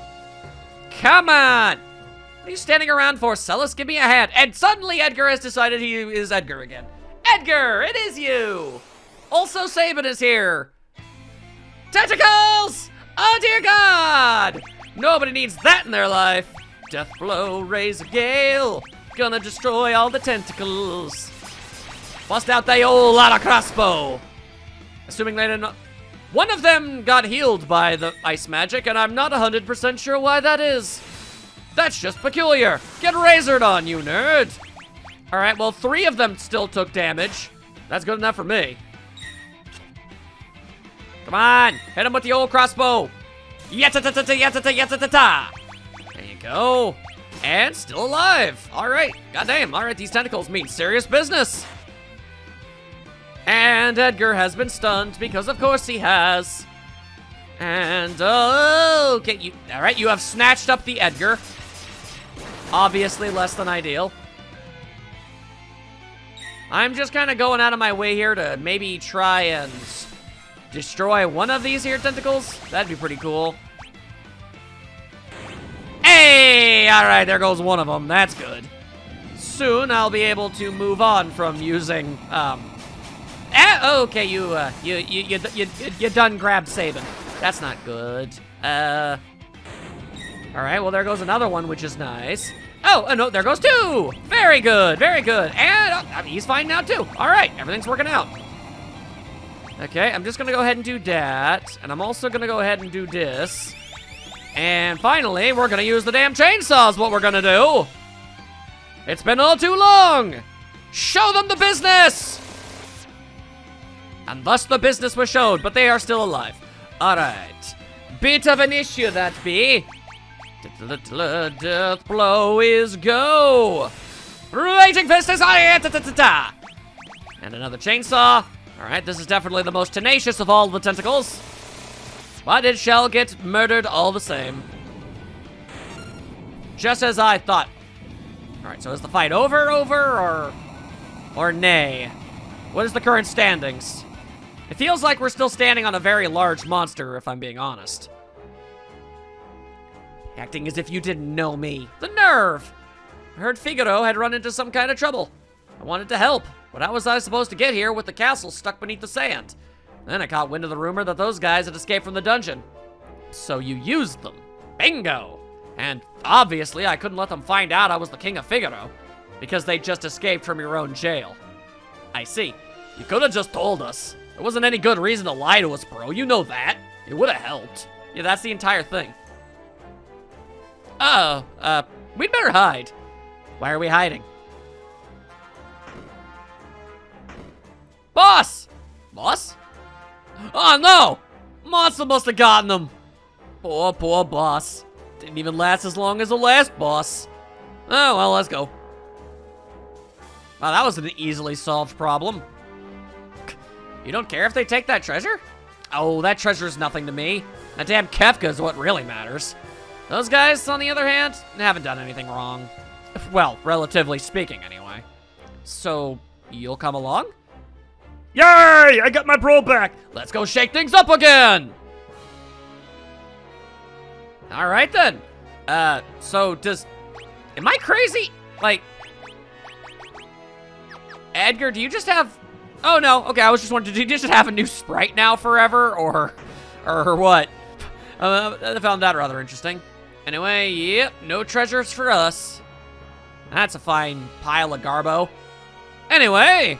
Come on! What are you standing around for, Celis? Give me a hand. And suddenly Edgar has decided he is Edgar again. Edgar, it is you! Also, Sabin is here. Tentacles! Oh, dear God! Nobody needs that in their life. Death blow, razor gale. Gonna destroy all the tentacles. Bust out the old lot of crossbow. Assuming they didn't... One of them got healed by the ice magic, and I'm not 100% sure why that is. That's just peculiar. Get razored on, you nerd. All right, well, 3 of them still took damage. That's good enough for me. Come on, hit him with the old crossbow. Yata-ta-ta-ta, yata-ta-ta-ta-ta. There you go. And still alive. All right, goddamn. All right, these tentacles mean serious business. And Edgar has been stunned because, of course, he has. And, okay, all right, you have snatched up the Edgar. Obviously less than ideal. I'm just kind of going out of my way here to maybe try and destroy one of these here tentacles. That'd be pretty cool. Hey, all right, there goes one of them. That's good. Soon I'll be able to move on from using, okay, you done grabbed Sabin. That's not good. All right, well, there goes another one, which is nice. Oh, no, there goes 2. Very good, very good. And he's fine now, too. All right, everything's working out. Okay, I'm just gonna go ahead and do that. And I'm also gonna go ahead and do this. And finally, we're gonna use the damn chainsaws, what we're gonna do. It's been all too long. Show them the business. And thus the business was showed, but they are still alive. All right. Bit of an issue that be. Death blow is go. Raging fist is high. And another chainsaw. All right, this is definitely the most tenacious of all the tentacles. But it shall get murdered all the same. Just as I thought. All right, so is the fight over, or nay? What is the current standings? It feels like we're still standing on a very large monster, if I'm being honest. Acting as if you didn't know me. The nerve! I heard Figaro had run into some kind of trouble. I wanted to help, but how was I supposed to get here with the castle stuck beneath the sand? Then I caught wind of the rumor that those guys had escaped from the dungeon. So you used them. Bingo! And obviously I couldn't let them find out I was the King of Figaro, because they just escaped from your own jail. I see. You could have just told us. There wasn't any good reason to lie to us, bro. You know that. It would have helped. Yeah, that's the entire thing. We'd better hide. Why are we hiding? Boss! Boss? Oh, no! Monster must have gotten them. Poor boss. Didn't even last as long as the last boss. Oh, well, let's go. Wow, that was an easily solved problem. You don't care if they take that treasure? Oh, that treasure's nothing to me. That damn Kefka is what really matters. Those guys, on the other hand, haven't done anything wrong. Well, relatively speaking, anyway. So, you'll come along? Yay! I got my bro back! Let's go shake things up again! Alright then. So am I crazy? Like, Edgar, do you just have... Oh no, okay, I was just wondering, do you just have a new sprite now forever, or what? I found that rather interesting. Anyway, yep, no treasures for us. That's a fine pile of garbo. Anyway,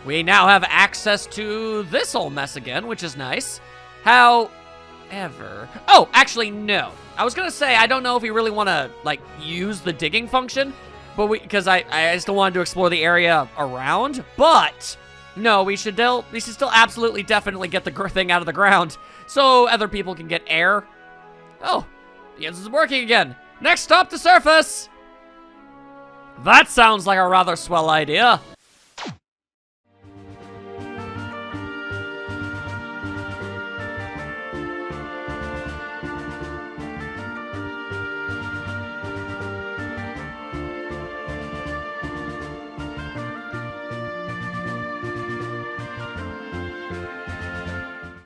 we now have access to this whole mess again, which is nice. However... Oh, actually, no. I was gonna say, I don't know if we really want to, like, use the digging function, but because I still wanted to explore the area around, but... No, we should still absolutely definitely get the thing out of the ground, so other people can get air. Oh, the engine's working again. Next stop, the surface! That sounds like a rather swell idea.